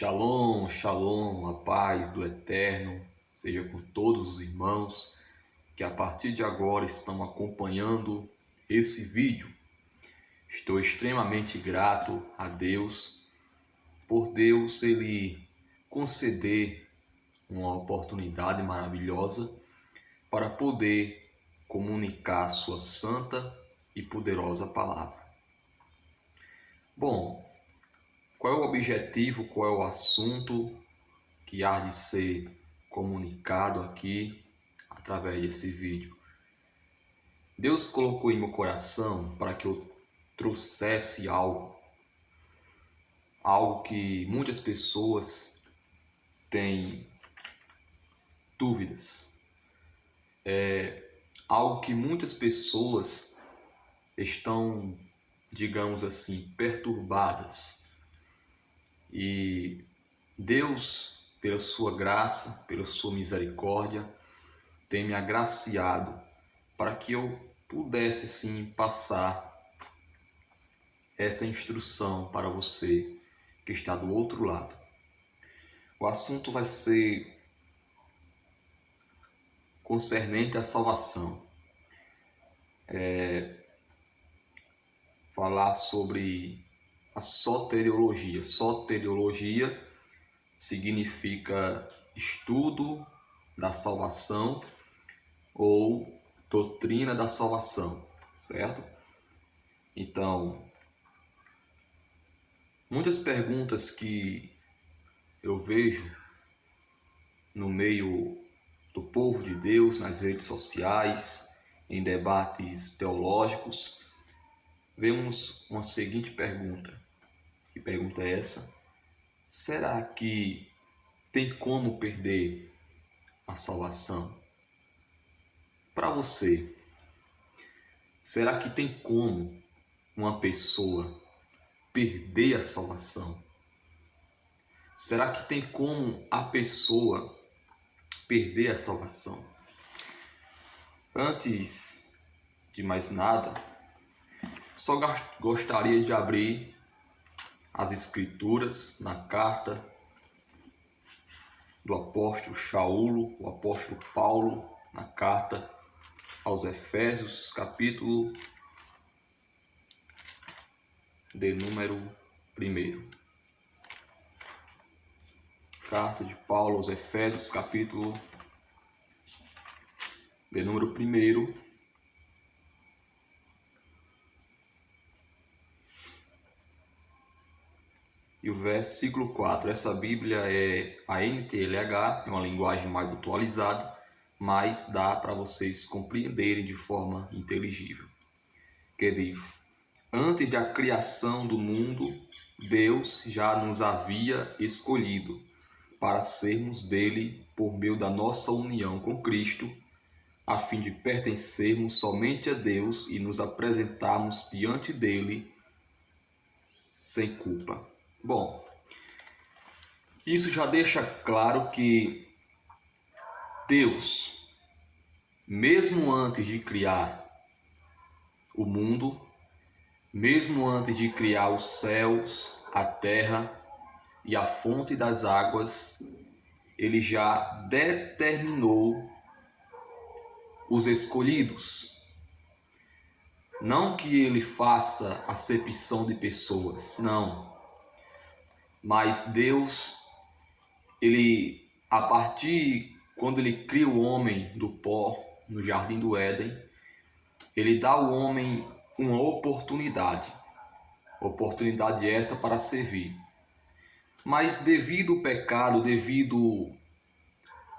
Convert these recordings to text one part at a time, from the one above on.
Shalom, shalom, a paz do Eterno seja com todos os irmãos que a partir de agora estão acompanhando esse vídeo. Estou extremamente grato a Deus por Deus ele conceder uma oportunidade maravilhosa para poder comunicar sua santa e poderosa palavra. Bom, qual é o objetivo, qual é o assunto que há de ser comunicado aqui através desse vídeo? Deus colocou em meu coração para que eu trouxesse algo que muitas pessoas têm dúvidas, algo que muitas pessoas estão, digamos assim, perturbadas. E Deus, pela sua graça, pela sua misericórdia, tem me agraciado para que eu pudesse sim passar essa instrução para você que está do outro lado. O assunto vai ser concernente à salvação. Falar sobre a soteriologia. Soteriologia significa estudo da salvação ou doutrina da salvação, certo? Então, muitas perguntas que eu vejo no meio do povo de Deus, nas redes sociais, em debates teológicos, vemos uma seguinte pergunta. Que pergunta é essa? Será que tem como perder a salvação? Para você, será que tem como uma pessoa perder a salvação? Será que tem como a pessoa perder a salvação? Antes de mais nada, só gostaria de abrir as Escrituras na carta do apóstolo Shaulo, o apóstolo Paulo, na carta aos Efésios, capítulo de número 1. Carta de Paulo aos Efésios, capítulo de número 1. E o versículo 4. Essa Bíblia é a NTLH, é uma linguagem mais atualizada, mas dá para vocês compreenderem de forma inteligível. Que diz: antes da criação do mundo, Deus já nos havia escolhido para sermos dele por meio da nossa união com Cristo, a fim de pertencermos somente a Deus e nos apresentarmos diante dele sem culpa. Bom, isso já deixa claro que Deus, mesmo antes de criar o mundo, mesmo antes de criar os céus, a terra e a fonte das águas, ele já determinou os escolhidos. Não que ele faça acepção de pessoas, não. Mas Deus, ele, a partir quando ele cria o homem do pó no jardim do Éden, ele dá ao homem uma oportunidade essa para servir. Mas devido ao pecado, devido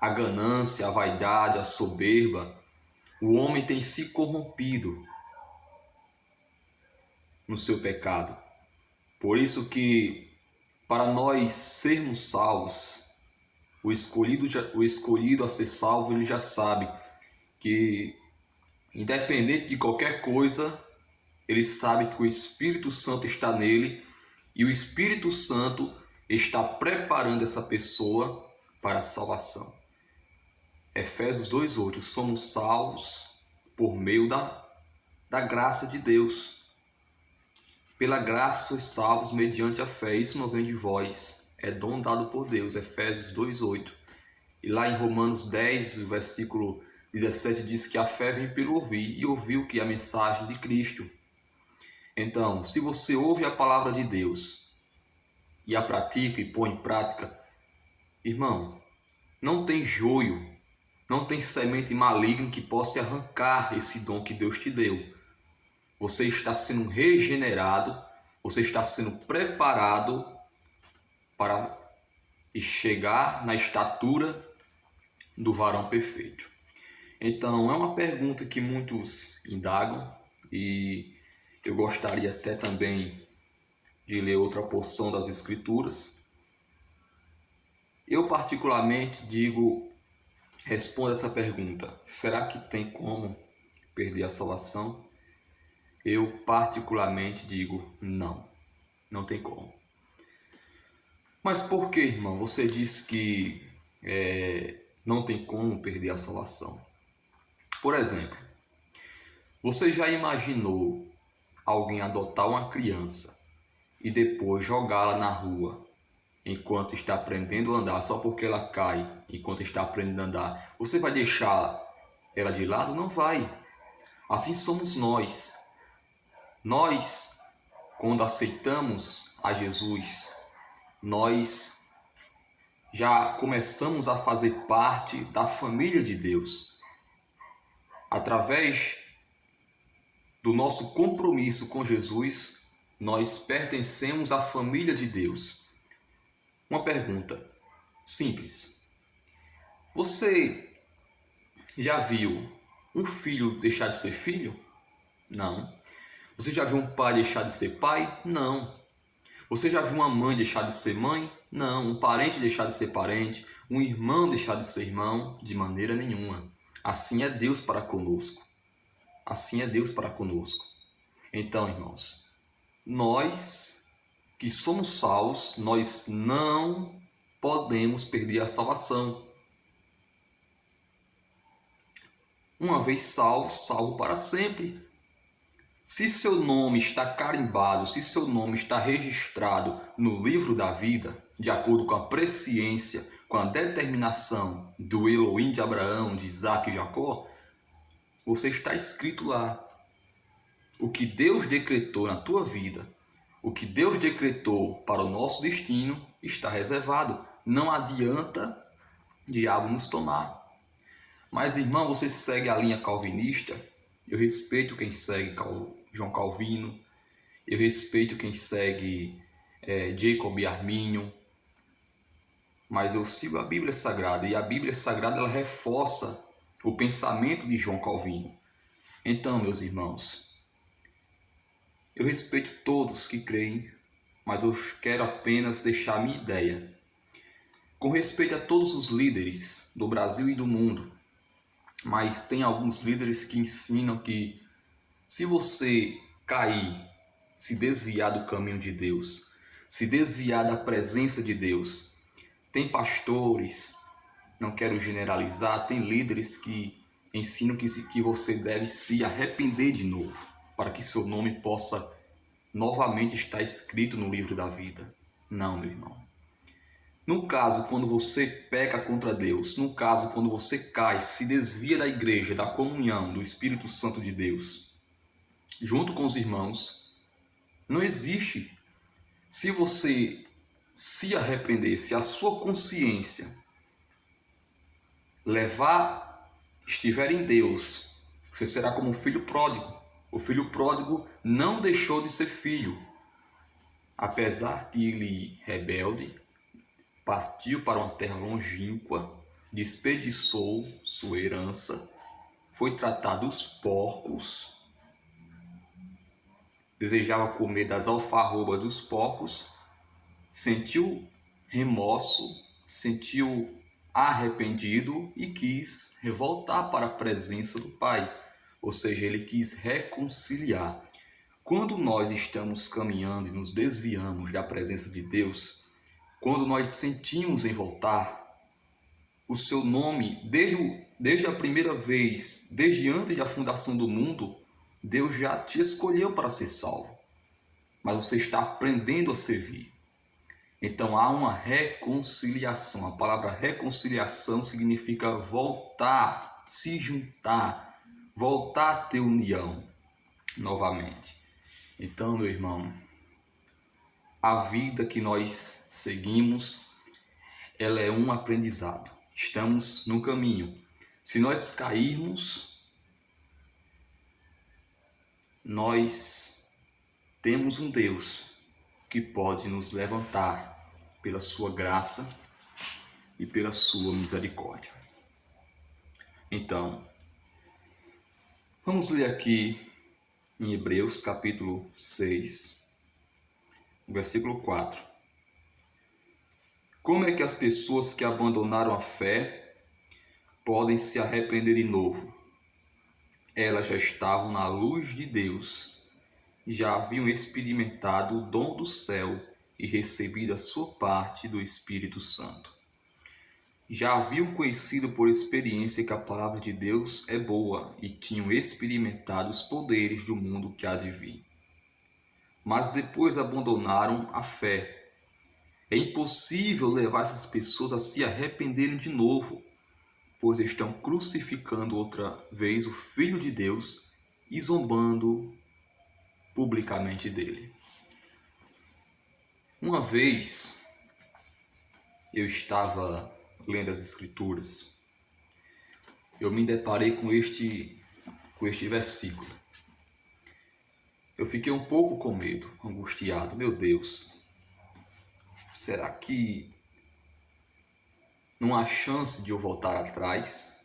à ganância, à vaidade, à soberba, o homem tem se corrompido no seu pecado. Por isso que, para nós sermos salvos, o escolhido a ser salvo, ele já sabe que, independente de qualquer coisa, ele sabe que o Espírito Santo está nele e o Espírito Santo está preparando essa pessoa para a salvação. Efésios 2:8, somos salvos por meio da graça de Deus. Pela graça sois salvos mediante a fé, isso não vem de vós, é dom dado por Deus, Efésios 2:8. E lá em Romanos 10, o versículo 17 diz que a fé vem pelo ouvir, e ouvir o que? A mensagem de Cristo. Então, se você ouve a palavra de Deus e a pratica e põe em prática, irmão, não tem joio, não tem semente maligna que possa arrancar esse dom que Deus te deu. Você está sendo regenerado, você está sendo preparado para chegar na estatura do varão perfeito. Então, é uma pergunta que muitos indagam e eu gostaria até também de ler outra porção das Escrituras. Eu particularmente respondo essa pergunta: será que tem como perder a salvação? Eu particularmente digo não, não tem como. Mas por que, irmão, você diz que não tem como perder a salvação? Por exemplo, você já imaginou alguém adotar uma criança e depois jogá-la na rua enquanto está aprendendo a andar, só porque ela cai enquanto está aprendendo a andar? Você vai deixar ela de lado? Não vai. Assim somos nós. Nós, quando aceitamos a Jesus, nós já começamos a fazer parte da família de Deus. Através do nosso compromisso com Jesus, nós pertencemos à família de Deus. Uma pergunta simples: você já viu um filho deixar de ser filho? Não. Você já viu um pai deixar de ser pai? Não. Você já viu uma mãe deixar de ser mãe? Não. Um parente deixar de ser parente? Um irmão deixar de ser irmão? De maneira nenhuma. Assim é Deus para conosco. Assim é Deus para conosco. Então, irmãos, nós que somos salvos, nós não podemos perder a salvação. Uma vez salvo, salvo para sempre. Se seu nome está carimbado, se seu nome está registrado no livro da vida, de acordo com a presciência, com a determinação do Elohim de Abraão, de Isaac e Jacó, você está escrito lá. O que Deus decretou na tua vida, o que Deus decretou para o nosso destino, está reservado. Não adianta diabo nos tomar. Mas, irmão, você segue a linha calvinista? Eu respeito quem segue João Calvino, eu respeito quem segue Jacob Arminio, mas eu sigo a Bíblia Sagrada, e a Bíblia Sagrada ela reforça o pensamento de João Calvino. Então, meus irmãos, eu respeito todos que creem, mas eu quero apenas deixar a minha ideia. Com respeito a todos os líderes do Brasil e do mundo, mas tem alguns líderes que ensinam que se você cair, se desviar do caminho de Deus, se desviar da presença de Deus, tem pastores, não quero generalizar, tem líderes que ensinam que você deve se arrepender de novo, para que seu nome possa novamente estar escrito no livro da vida. Não, meu irmão. No caso, quando você peca contra Deus, no caso, quando você cai, se desvia da igreja, da comunhão, do Espírito Santo de Deus, junto com os irmãos, não existe. Se você se arrepender, se a sua consciência estiver em Deus, você será como um filho pródigo. O filho pródigo não deixou de ser filho, apesar que ele, rebelde, partiu para uma terra longínqua, desperdiçou sua herança, foi tratado dos porcos, desejava comer das alfarrobas dos porcos, sentiu remorso, sentiu arrependido e quis revoltar para a presença do Pai, ou seja, ele quis reconciliar. Quando nós estamos caminhando e nos desviamos da presença de Deus, quando nós sentimos em voltar, o seu nome, desde a primeira vez, desde antes da fundação do mundo, Deus já te escolheu para ser salvo. Mas você está aprendendo a servir. Então há uma reconciliação. A palavra reconciliação significa voltar, se juntar, voltar a ter união novamente. Então, meu irmão, a vida que nós seguimos, ela é um aprendizado. Estamos no caminho. Se nós cairmos, nós temos um Deus que pode nos levantar pela sua graça e pela sua misericórdia. Então, vamos ler aqui em Hebreus capítulo 6, versículo 4. Como é que as pessoas que abandonaram a fé podem se arrepender de novo? Elas já estavam na luz de Deus, já haviam experimentado o dom do céu e recebido a sua parte do Espírito Santo. Já haviam conhecido por experiência que a palavra de Deus é boa e tinham experimentado os poderes do mundo que há de vir. Mas depois abandonaram a fé. É impossível levar essas pessoas a se arrependerem de novo, pois estão crucificando outra vez o Filho de Deus e zombando publicamente dele. Uma vez eu estava lendo as Escrituras, eu me deparei com este versículo. Eu fiquei um pouco com medo, angustiado. Meu Deus, será que não há chance de eu voltar atrás?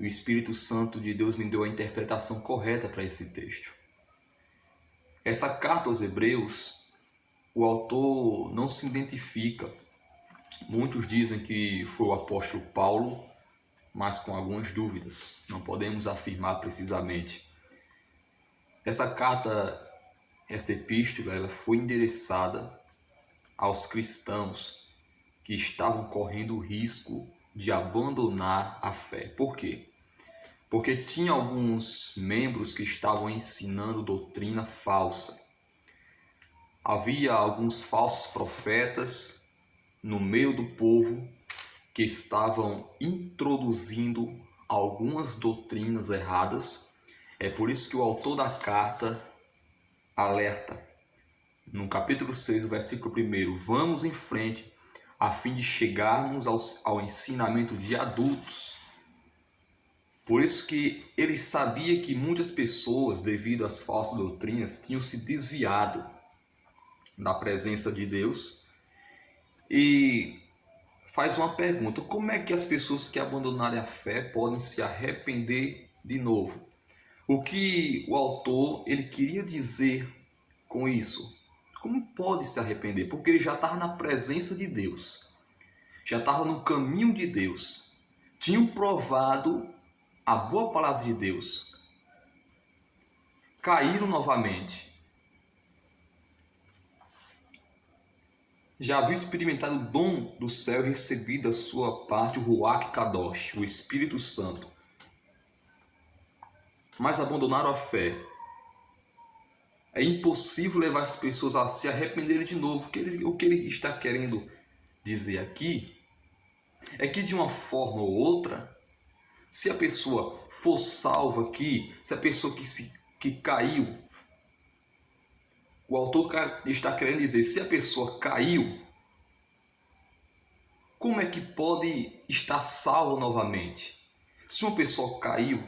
O Espírito Santo de Deus me deu a interpretação correta para esse texto. Essa carta aos Hebreus, o autor não se identifica. Muitos dizem que foi o apóstolo Paulo, mas com algumas dúvidas. Não podemos afirmar precisamente. Essa carta, essa epístola, ela foi endereçada aos cristãos que estavam correndo o risco de abandonar a fé. Por quê? Porque tinha alguns membros que estavam ensinando doutrina falsa. Havia alguns falsos profetas no meio do povo que estavam introduzindo algumas doutrinas erradas. É por isso que o autor da carta alerta, no capítulo 6, versículo 1, vamos em frente a fim de chegarmos ao ensinamento de adultos. Por isso que ele sabia que muitas pessoas, devido às falsas doutrinas, tinham se desviado da presença de Deus. E faz uma pergunta: como é que as pessoas que abandonarem a fé podem se arrepender de novo? O que o autor ele queria dizer com isso? Como pode se arrepender? Porque ele já estava na presença de Deus, já estava no caminho de Deus, tinham provado a boa palavra de Deus, caíram novamente, já haviam experimentado o dom do céu e recebido a sua parte, o Ruach Kadosh, o Espírito Santo, mas abandonaram a fé. É impossível levar as pessoas a se arrependerem de novo. O que ele está querendo dizer aqui é que, de uma forma ou outra, se a pessoa for salva aqui, se a pessoa que caiu, o autor está querendo dizer, se a pessoa caiu, como é que pode estar salvo novamente? Se uma pessoa caiu,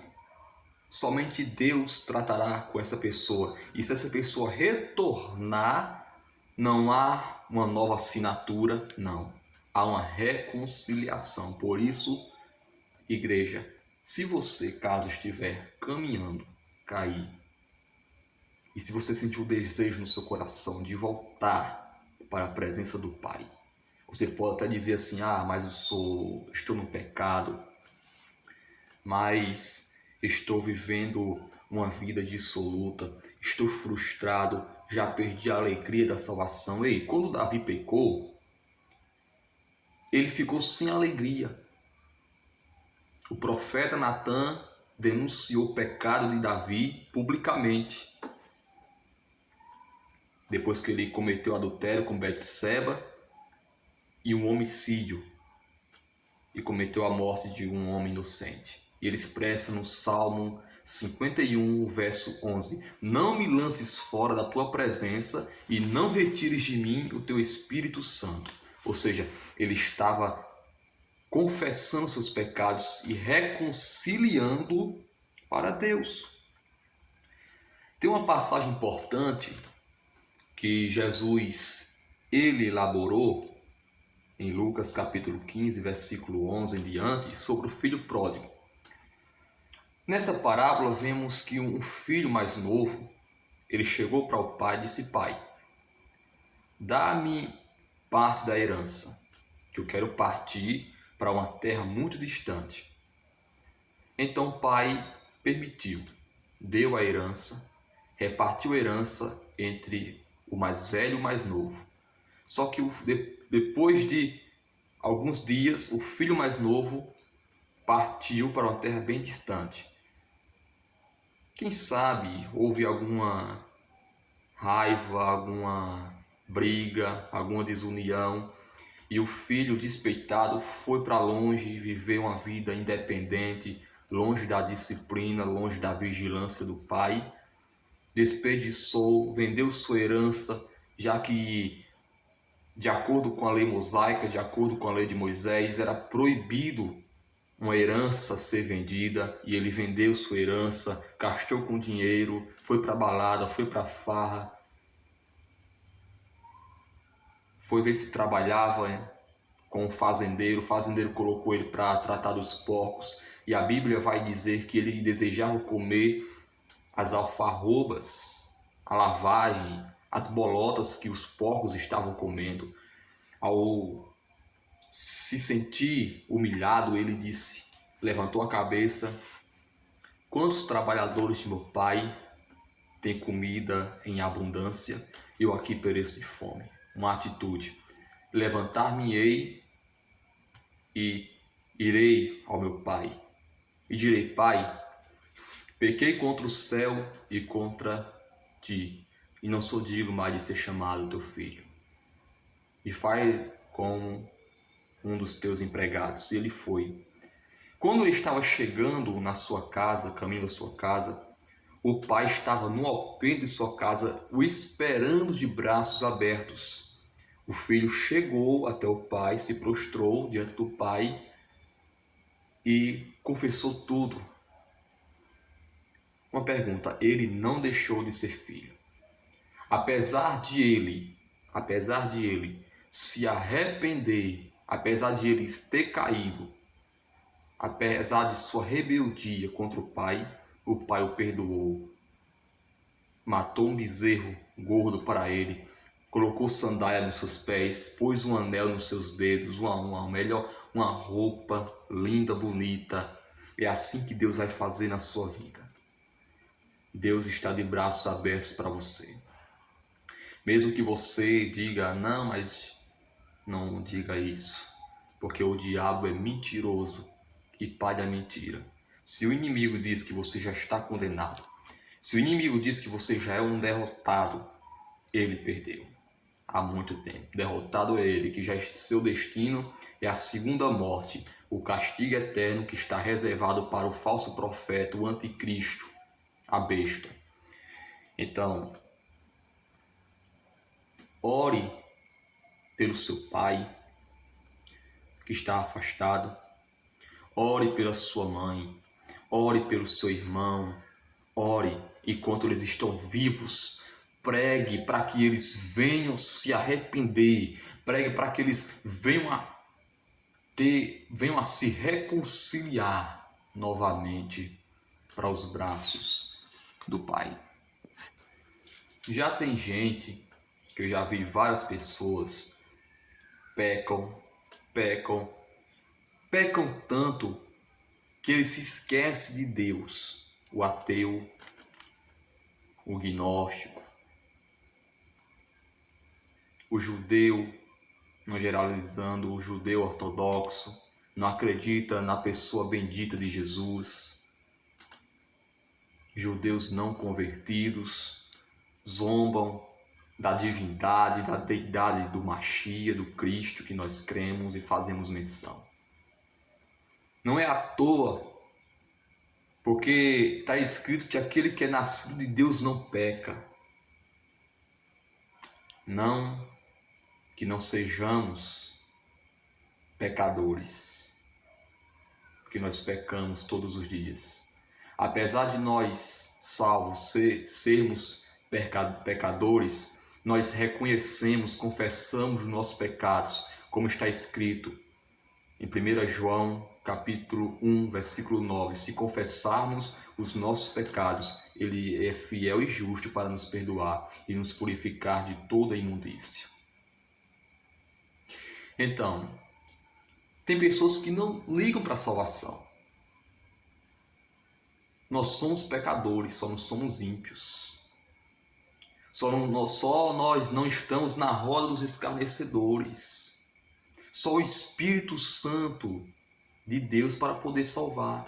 somente Deus tratará com essa pessoa. E se essa pessoa retornar, não há uma nova assinatura, não. Há uma reconciliação. Por isso, igreja, se você, caso estiver caminhando, cair, e se você sentir o desejo no seu coração de voltar para a presença do Pai, você pode até dizer assim, mas estou no pecado, mas estou vivendo uma vida dissoluta, estou frustrado, já perdi a alegria da salvação. Ei, quando Davi pecou, ele ficou sem alegria. O profeta Natan denunciou o pecado de Davi publicamente. depois que ele cometeu adultério com Betseba e um homicídio, e cometeu a morte de um homem inocente. E ele expressa no Salmo 51, verso 11: Não me lances fora da tua presença e não retires de mim o teu Espírito Santo. Ou seja, ele estava confessando seus pecados e reconciliando para Deus. Tem uma passagem importante que Jesus ele elaborou em Lucas capítulo 15, versículo 11 em diante, sobre o filho pródigo. Nessa parábola vemos que um filho mais novo, ele chegou para o pai e disse: Pai, dá-me parte da herança, que eu quero partir para uma terra muito distante. Então o pai permitiu, deu a herança, repartiu a herança entre o mais velho e o mais novo. Só que depois de alguns dias, o filho mais novo partiu para uma terra bem distante. Quem sabe houve alguma raiva, alguma briga, alguma desunião, e o filho despeitado foi para longe viver uma vida independente, longe da disciplina, longe da vigilância do pai. Desperdiçou, vendeu sua herança, já que, de acordo com a lei mosaica, de acordo com a lei de Moisés, era proibido uma herança ser vendida, e ele vendeu sua herança, gastou com dinheiro, foi para balada, foi para farra, foi ver se trabalhava com o fazendeiro colocou ele para tratar dos porcos, e a Bíblia vai dizer que ele desejava comer as alfarrobas, a lavagem, as bolotas que os porcos estavam comendo. Ao se sentir humilhado, ele disse, levantou a cabeça: quantos trabalhadores de meu pai têm comida em abundância, eu aqui pereço de fome. Uma atitude: levantar-me-ei e irei ao meu pai e direi: Pai, pequei contra o céu e contra ti, e não sou digno mais de ser chamado teu filho. E faz como um dos teus empregados. E ele foi. Quando ele estava chegando na sua casa, caminho da sua casa, o pai estava no alpendre de sua casa, o esperando de braços abertos. O filho chegou até o pai, se prostrou diante do pai e confessou tudo. Uma pergunta: ele não deixou de ser filho. Apesar de ele se arrepender, apesar de ele ter caído, apesar de sua rebeldia contra o pai o perdoou. Matou um bezerro gordo para ele, colocou sandália nos seus pés, pôs um anel nos seus dedos, uma roupa linda, bonita. É assim que Deus vai fazer na sua vida. Deus está de braços abertos para você. Mesmo que você diga: não, mas não diga isso, porque o diabo é mentiroso e pai da mentira. Se o inimigo diz que você já está condenado, se o inimigo diz que você já é um derrotado, ele perdeu há muito tempo. Derrotado é ele, que já seu destino é a segunda morte, o castigo eterno que está reservado para o falso profeta, o anticristo, a besta. Então, ore pelo seu pai que está afastado, ore pela sua mãe, ore pelo seu irmão, ore enquanto eles estão vivos, pregue para que eles venham se arrepender, pregue para que eles venham a se reconciliar novamente para os braços do Pai. Já tem gente, que eu já vi várias pessoas, pecam tanto que ele se esquece de Deus. O ateu, o gnóstico, o judeu, não generalizando, o judeu ortodoxo, não acredita na pessoa bendita de Jesus. Judeus não convertidos zombam da divindade, da deidade do Machia, do Cristo que nós cremos e fazemos menção. Não é à toa, porque está escrito que aquele que é nascido de Deus não peca. Não que não sejamos pecadores, porque nós pecamos todos os dias. Apesar de nós, salvos, sermos pecadores, nós reconhecemos, confessamos os nossos pecados, como está escrito em 1 João, capítulo 1, versículo 9. Se confessarmos os nossos pecados, Ele é fiel e justo para nos perdoar e nos purificar de toda imundícia. Então, tem pessoas que não ligam para a salvação. Nós somos pecadores, só não somos ímpios. Só nós não estamos na roda dos escarnecedores. Só o Espírito Santo de Deus para poder salvar.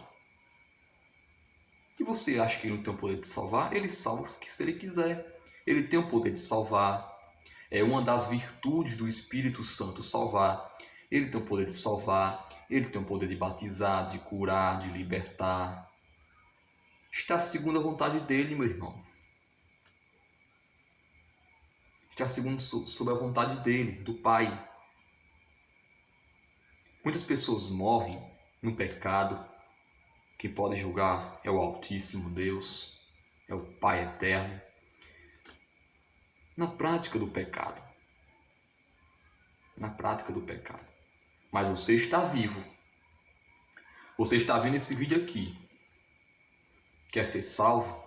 E você acha que ele não tem o poder de salvar? Ele salva se ele quiser. Ele tem o poder de salvar. É uma das virtudes do Espírito Santo salvar. Ele tem o poder de salvar. Ele tem o poder de batizar, de curar, de libertar. Está segundo a vontade dele, meu irmão. Está segundo sob a vontade dele, do Pai. Muitas pessoas morrem no pecado. Quem pode julgar é o Altíssimo Deus, é o Pai Eterno. Na prática do pecado. Na prática do pecado. Mas você está vivo. Você está vendo esse vídeo aqui. Quer ser salvo?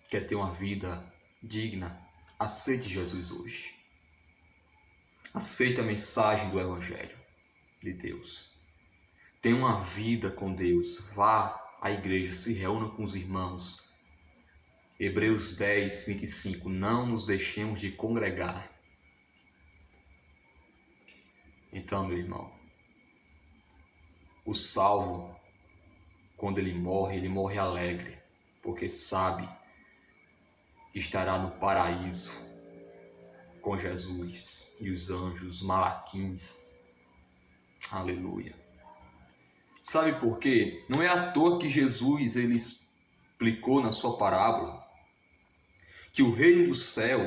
Quer ter uma vida digna? Aceite Jesus hoje. Aceite a mensagem do Evangelho de Deus. Tenha uma vida com Deus. Vá à igreja, se reúna com os irmãos. Hebreus 10, 25. Não nos deixemos de congregar. Então, meu irmão, o salvo, quando ele morre alegre, porque sabe que estará no paraíso com Jesus e os anjos, os malaquins. Aleluia. Sabe por quê? Não é à toa que Jesus ele explicou na sua parábola que o reino do céu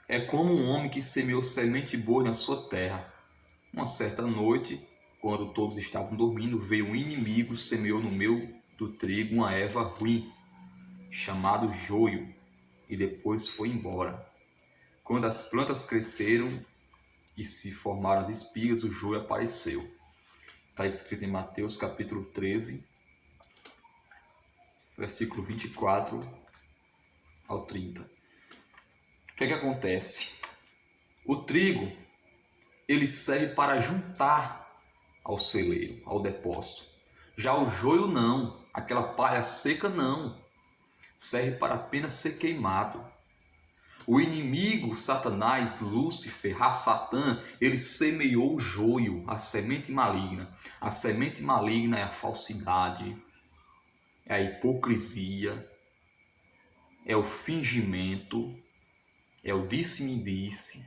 é como um homem que semeou semente boa na sua terra. Uma certa noite, quando todos estavam dormindo, veio um inimigo, semeou no meio do trigo uma erva ruim, chamado joio, e depois foi embora. Quando as plantas cresceram e se formaram as espigas, o joio apareceu. Está escrito em Mateus capítulo 13, versículo 24 ao 30. O que é que acontece? O trigo, ele serve para juntar ao celeiro, ao depósito. Já o joio não, aquela palha seca não, serve para apenas ser queimado. O inimigo, Satanás, Lúcifer, Satã, ele semeou o joio, a semente maligna. A semente maligna é a falsidade, é a hipocrisia, é o fingimento, é o disse-me-disse,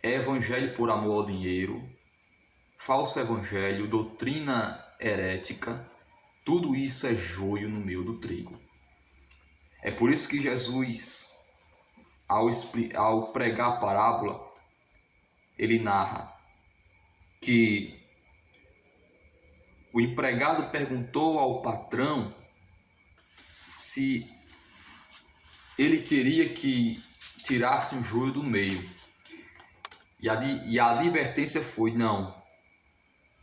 é evangelho por amor ao dinheiro, falso evangelho, doutrina herética. Tudo isso é joio no meio do trigo. É por isso que Jesus, ao pregar a parábola, ele narra que o empregado perguntou ao patrão se ele queria que tirasse o joio do meio. E a advertência foi: não,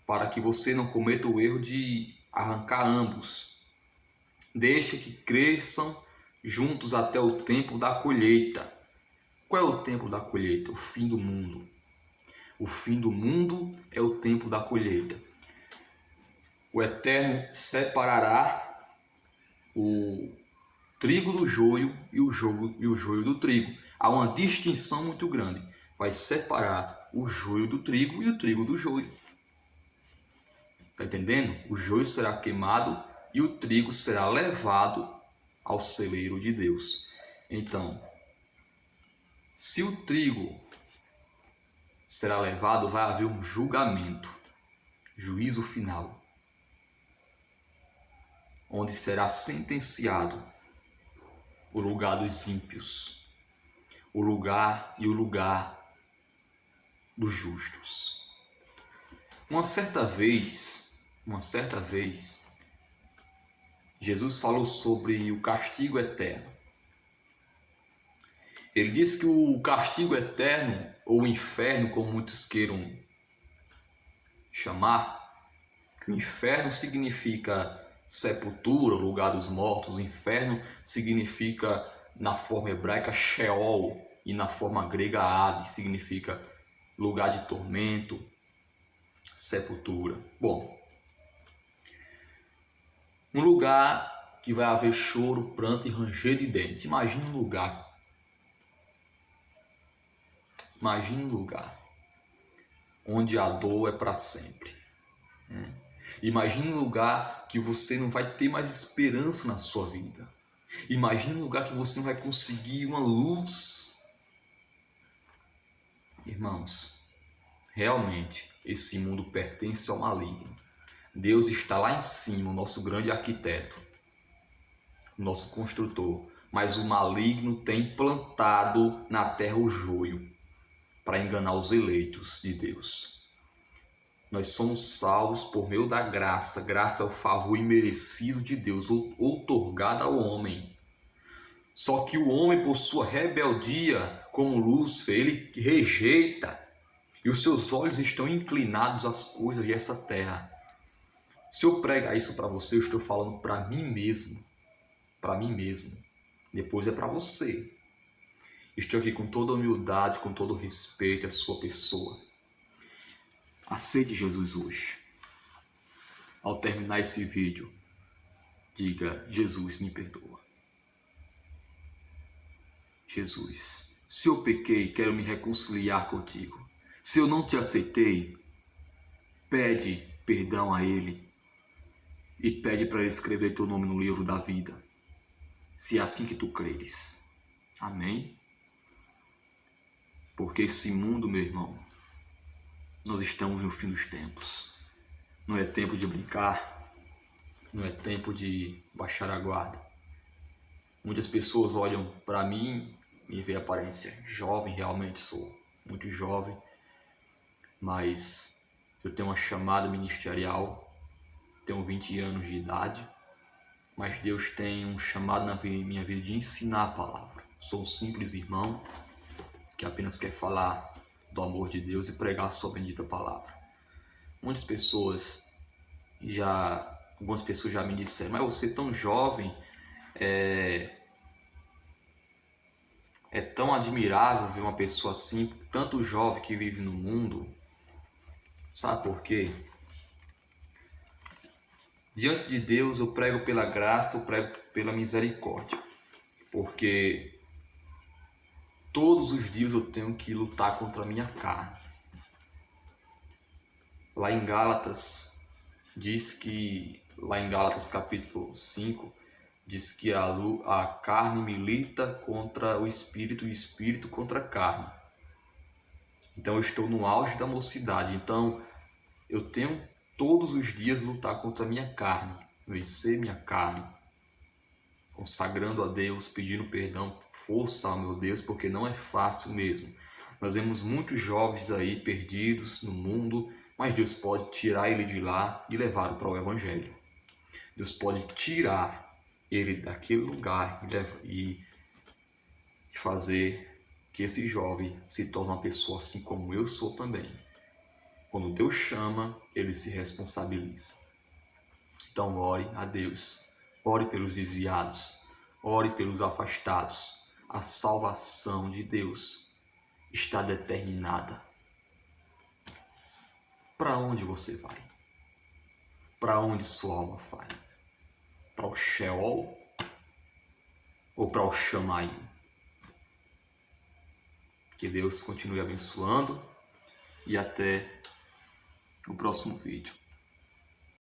para que você não cometa o erro de arrancar ambos. Deixe que cresçam juntos até o tempo da colheita. Qual é o tempo da colheita? O fim do mundo. O fim do mundo é o tempo da colheita. O Eterno separará o trigo do joio e o joio do trigo. Há uma distinção muito grande. Vai separar o joio do trigo e o trigo do joio. Está entendendo? O joio será queimado e o trigo será levado ao celeiro de Deus. Então, se o trigo será levado, vai haver um julgamento, juízo final, onde será sentenciado o lugar dos ímpios, o lugar dos justos. Uma certa vez, Jesus falou sobre o castigo eterno. Ele disse que o castigo eterno, ou o inferno, como muitos queiram chamar, que o inferno significa sepultura, lugar dos mortos. O inferno significa, na forma hebraica, Sheol, e na forma grega, Hades, significa lugar de tormento, sepultura. Bom, um lugar que vai haver choro, pranto e ranger de dentes. Imagine um lugar onde a dor é para sempre. Imagine um lugar que você não vai ter mais esperança na sua vida. Imagine um lugar que você não vai conseguir uma luz. Irmãos, realmente esse mundo pertence ao maligno. Deus está lá em cima, o nosso grande arquiteto, o nosso construtor. Mas o maligno tem plantado na terra o joio para enganar os eleitos de Deus. Nós somos salvos por meio da graça. Graça é o favor imerecido de Deus, outorgado ao homem. Só que o homem, por sua rebeldia, como Lúcifer, ele rejeita. E os seus olhos estão inclinados às coisas dessa terra. Se eu pregar isso para você, eu estou falando para mim mesmo. Para mim mesmo. Depois é para você. Estou aqui com toda humildade, com todo respeito à sua pessoa. Aceite Jesus hoje. Ao terminar esse vídeo, diga: Jesus, me perdoa. Jesus, se eu pequei, quero me reconciliar contigo. Se eu não te aceitei, pede perdão a Ele e pede para Ele escrever teu nome no livro da vida, se é assim que tu creres. Amém? Porque esse mundo, meu irmão, nós estamos no fim dos tempos. Não é tempo de brincar, não é tempo de baixar a guarda. Muitas pessoas olham para mim e veem a aparência jovem, realmente sou muito jovem, mas eu tenho uma chamada ministerial, tenho 20 anos de idade, mas Deus tem um chamado na minha vida de ensinar a palavra. Sou um simples irmão que apenas quer falar do amor de Deus e pregar a sua bendita palavra. Algumas pessoas já me disseram: mas você tão jovem, é tão admirável ver uma pessoa assim, tanto jovem que vive no mundo. Sabe por quê? Diante de Deus eu prego pela graça, eu prego pela misericórdia, porque todos os dias eu tenho que lutar contra a minha carne. Lá em Gálatas capítulo 5, diz que a carne milita contra o espírito e o espírito contra a carne. Então eu estou no auge da mocidade, então eu tenho todos os dias lutar contra a minha carne, vencer minha carne, consagrando a Deus, pedindo perdão, força ao meu Deus, porque não é fácil mesmo. Nós vemos muitos jovens aí perdidos no mundo, mas Deus pode tirar ele de lá e levá-lo para o Evangelho. Deus pode tirar ele daquele lugar e fazer que esse jovem se torne uma pessoa assim como eu sou também. Quando Deus chama, ele se responsabiliza. Então ore a Deus, ore pelos desviados, ore pelos afastados. A salvação de Deus está determinada. Para onde você vai? Para onde sua alma vai? Para o Sheol ou para o Shammai? Que Deus continue abençoando e até o próximo vídeo.